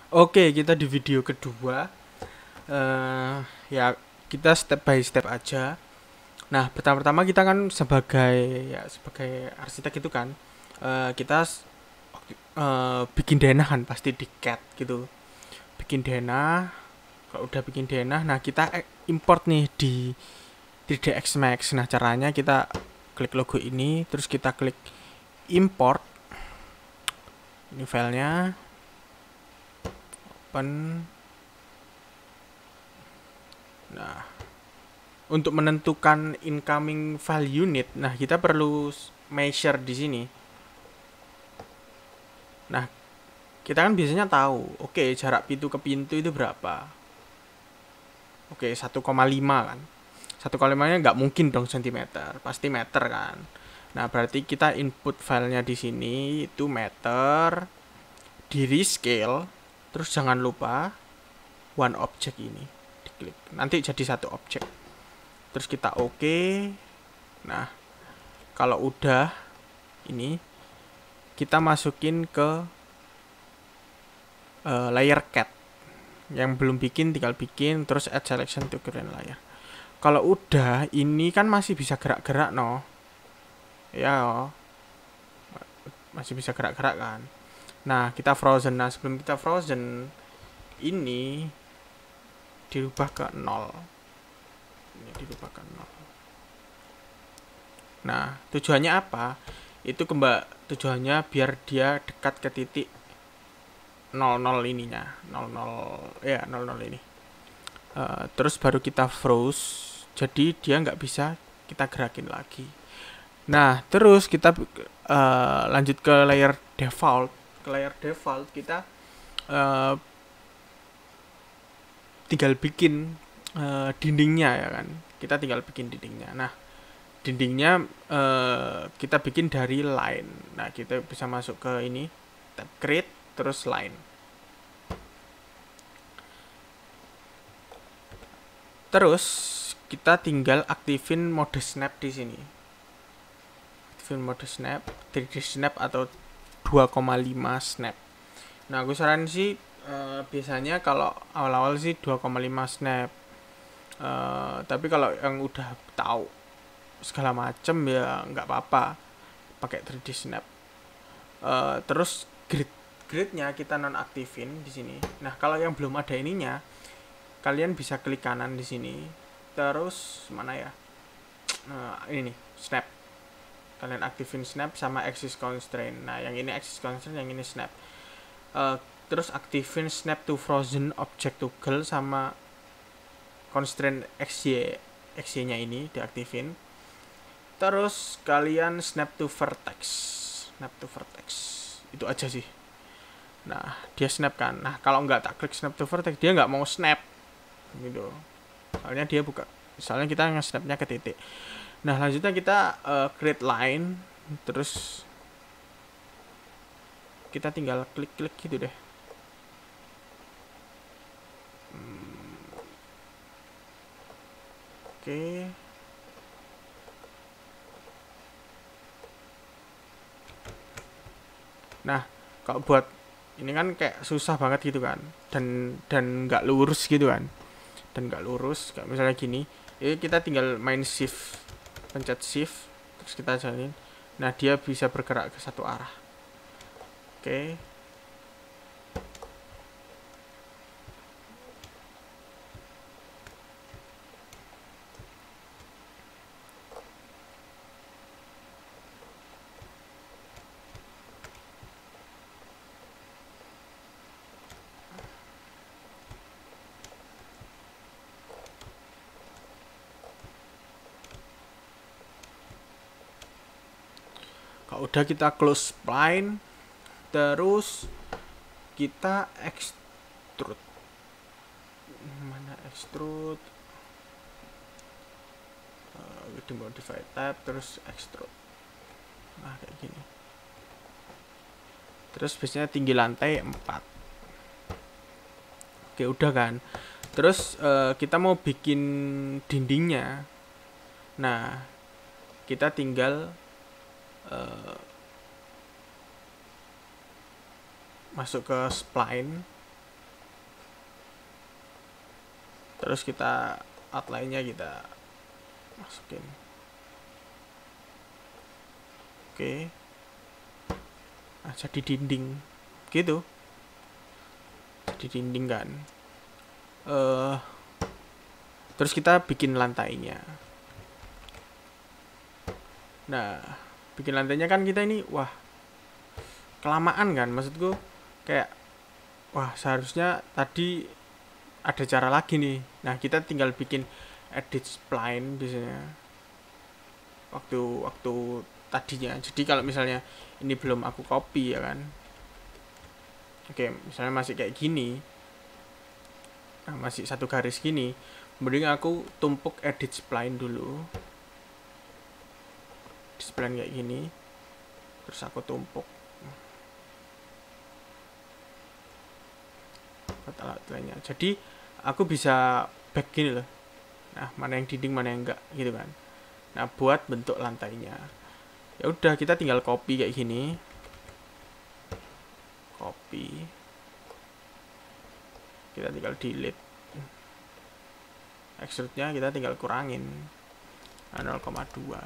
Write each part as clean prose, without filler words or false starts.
Oke, kita di video kedua. eh ya, kita step by step aja. Nah, pertama-tama kita kan sebagai arsitek itu kan, kita bikin denah kan pasti di CAD gitu. Bikin denah, kalau udah bikin denah, nah kita import nih di 3ds Max. Nah, caranya kita klik logo ini, terus kita klik import. Ini filenya, open. Nah, untuk menentukan incoming file unit, nah kita perlu measure di sini. Nah, kita kan biasanya tahu, oke, jarak pintu ke pintu itu berapa. Oke, 1,5 kan. 1,5 nya nggak mungkin dong sentimeter, pasti meter kan. Nah, berarti kita input filenya di sini itu meter, di rescale, terus jangan lupa one object ini diklik. Nanti jadi satu objek. Terus kita oke. Nah, kalau udah ini kita masukin ke layer CAD. Yang belum bikin tinggal bikin, terus add selection to current layer. Kalau udah, ini kan masih bisa gerak-gerak no. Ya, masih bisa gerak-gerak kan. Nah, kita frozen. Nah, sebelum kita frozen, ini dirubah ke 0. Ini dirubah ke 0. Nah, tujuannya apa? Tujuannya biar dia dekat ke titik 00 ininya. 00, ya 00 ini. Terus baru kita froze, jadi dia nggak bisa kita gerakin lagi. Nah, terus kita lanjut ke layer default. Ke layer default kita uh, tinggal bikin dindingnya ya kan. Kita tinggal bikin dindingnya. Nah, dindingnya kita bikin dari line. Nah, kita bisa masuk ke ini, tab create, terus line. Terus kita tinggal aktifin mode snap di sini. Aktifin mode snap, 3D snap atau 2,5 snap. Nah, aku saran sih biasanya kalau awal-awal sih 2,5 snap. Tapi kalau yang udah tahu segala macem ya nggak apa-apa pakai 3D snap. Terus gridnya kita nonaktifin di sini. Nah, kalau yang belum ada ininya, kalian bisa klik kanan di sini. Terus mana ya? Ini nih, snap. Kalian aktifin snap sama axis constraint. Nah, yang ini axis constraint, yang ini snap. Terus aktifin snap to frozen object toggle sama constraint XY nya ini diaktifin. Terus kalian snap to vertex. Snap to vertex. Itu aja sih. Nah, dia snap kan. Nah, kalau nggak tak klik snap to vertex, dia nggak mau snap. Gitu. Soalnya kita nge-snapnya ke titik. Nah, lanjutnya kita create line. Terus kita tinggal klik-klik gitu deh. Oke. Nah, kalau buat ini kan kayak susah banget gitu kan, dan nggak lurus gitu kan, dan nggak lurus kayak misalnya gini. Ini kita tinggal main shift, pencet shift, terus kita jalanin. Nah, dia bisa bergerak ke satu arah. Oke. Kalau udah kita close spline, terus kita extrude. Mana extrude? Di modify tab, terus extrude. Nah, kayak gini. Terus biasanya tinggi lantai 4. Oke, udah kan. Terus kita mau bikin dindingnya. Nah, kita tinggal masuk ke spline, Terus kita outline-nya kita masukin. Oke. Nah, jadi dinding gitu. Jadi dinding kan. Terus kita bikin lantainya. Nah, bikin lantainya kan kita ini, wah, kelamaan kan, maksudku kayak, wah, seharusnya tadi ada cara lagi nih. Nah, kita tinggal bikin edit spline biasanya waktu tadinya. Jadi kalau misalnya ini belum aku copy ya kan, oke, misalnya masih kayak gini, nah, masih satu garis gini, mending aku tumpuk edit spline dulu, spline kayak gini, terus aku tumpuk outline-nya. Jadi aku bisa back gini loh. Nah, mana yang dinding, mana yang enggak gitu kan. Nah, buat bentuk lantainya. Ya udah, kita tinggal copy kayak gini. Copy. Kita tinggal delete. Extrude-nya kita tinggal kurangin 0,2.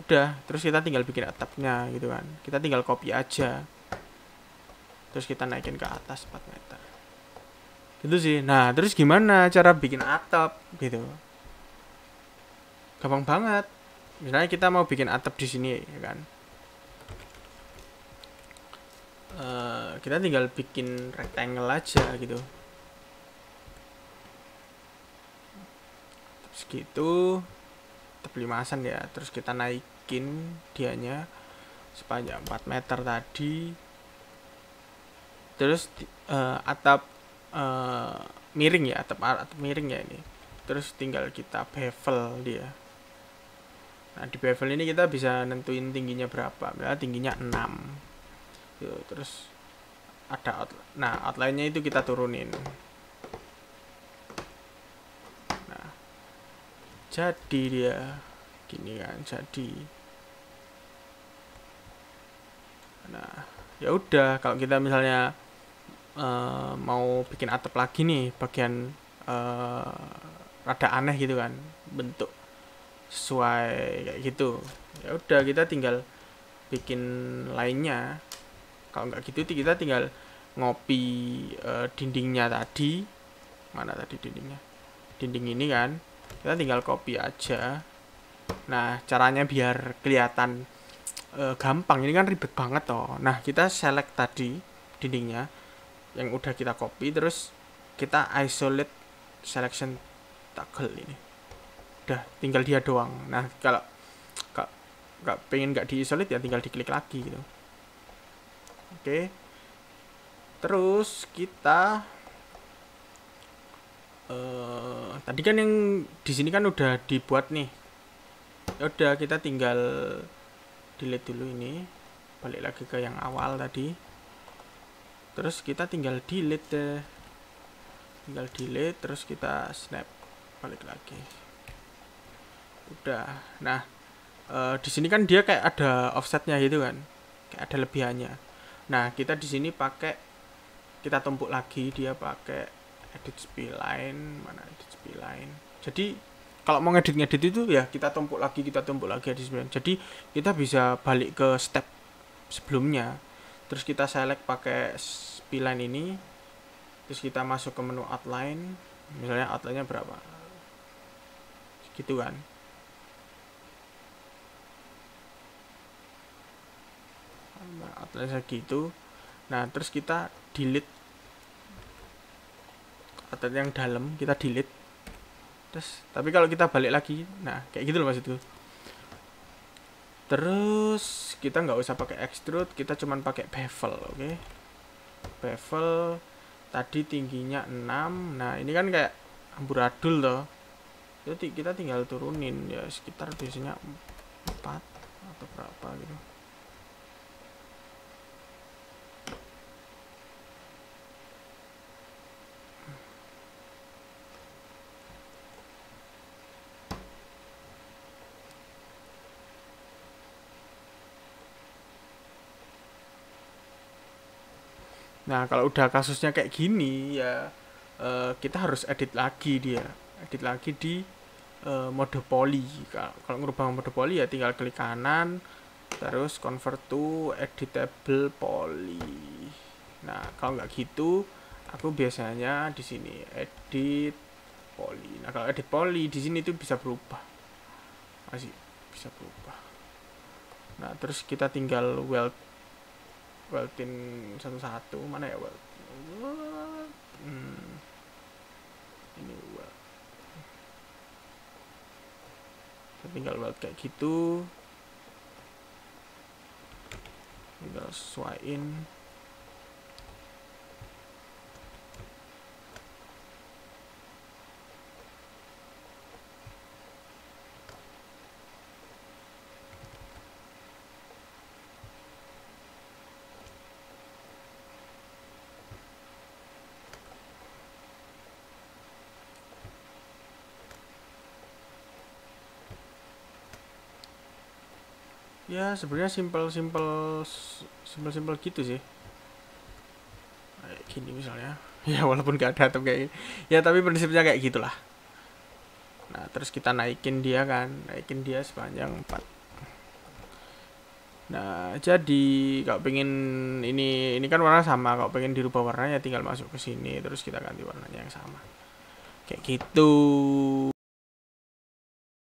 Udah, terus kita tinggal bikin atapnya gitu kan. Kita tinggal copy aja. Terus kita naikin ke atas 4 meter. Gitu sih. Nah, terus gimana cara bikin atap gitu? Gampang banget. Misalnya kita mau bikin atap di sini ya kan. Kita tinggal bikin rectangle aja gitu. Terus gitu, atap limasan ya. Terus kita naikin dianya sepanjang 4 meter tadi. Terus atap miring ya, atap miring ya ini. Terus tinggal kita bevel dia. Nah, di bevel ini kita bisa nentuin tingginya berapa. Misalnya tingginya 6. Gitu. Terus ada outline-nya itu kita turunin. Nah, jadi dia gini kan, jadi. Nah, ya udah, kalau kita misalnya mau bikin atap lagi nih, bagian rada aneh gitu kan, bentuk sesuai kayak gitu, ya udah kita tinggal bikin lainnya. Kalau nggak gitu kita tinggal ngopi dindingnya tadi, mana tadi dindingnya, dinding ini kan, kita tinggal copy aja. Nah, caranya biar kelihatan gampang, ini kan ribet banget toh. Nah, kita select tadi dindingnya yang udah kita copy, terus kita isolate selection toggle ini. Udah, tinggal dia doang. Nah, kalau nggak pengen nggak di isolate ya tinggal diklik lagi gitu. Oke. Terus kita tadi kan yang di sini kan udah dibuat nih. Ya udah, kita tinggal delete dulu ini. Balik lagi ke yang awal tadi. Terus kita tinggal delete deh. Tinggal delete, terus kita snap balik lagi. Udah. Nah, di sini kan dia kayak ada offsetnya gitu kan, kayak ada lebihannya. Nah, kita di sini pakai, kita tumpuk lagi, dia pakai edit spline, mana edit spline. Jadi kalau mau ngedit itu ya kita tumpuk lagi edit spline. Jadi kita bisa balik ke step sebelumnya. Terus kita select pakai spline ini. Terus kita masuk ke menu outline. Misalnya outline-nya berapa? Gitu kan. Outline segitu. Nah, terus kita delete outline yang dalam, kita delete. Terus, tapi kalau kita balik lagi, nah kayak gitu loh maksudku. Terus kita nggak usah pakai extrude, kita cuman pakai bevel, oke? Bevel tadi tingginya 6. Nah, ini kan kayak amburadul loh. Jadi kita tinggal turunin ya, sekitar biasanya 4 atau berapa gitu. Nah, kalau udah kasusnya kayak gini ya kita harus edit lagi di mode poly. Kalau ngerubah mode poly ya tinggal klik kanan terus convert to editable poly. Nah kalau nggak gitu aku biasanya di sini edit poly. Nah kalau edit poly di sini tuh bisa berubah, masih bisa berubah. Nah terus kita tinggal weltin satu-satu. Mana ya weld? Ini weld. Kita tinggal weld kayak gitu, tinggal sesuaiin. Ya sebenarnya simple gitu sih, kayak gini misalnya. Ya walaupun gak ada atau kayak ya tapi prinsipnya kayak gitulah. Nah terus kita naikin dia sepanjang 4. Nah jadi kalau pengen ini kan warna sama, kalau pengen dirubah warnanya tinggal masuk ke sini terus kita ganti warnanya yang sama kayak gitu.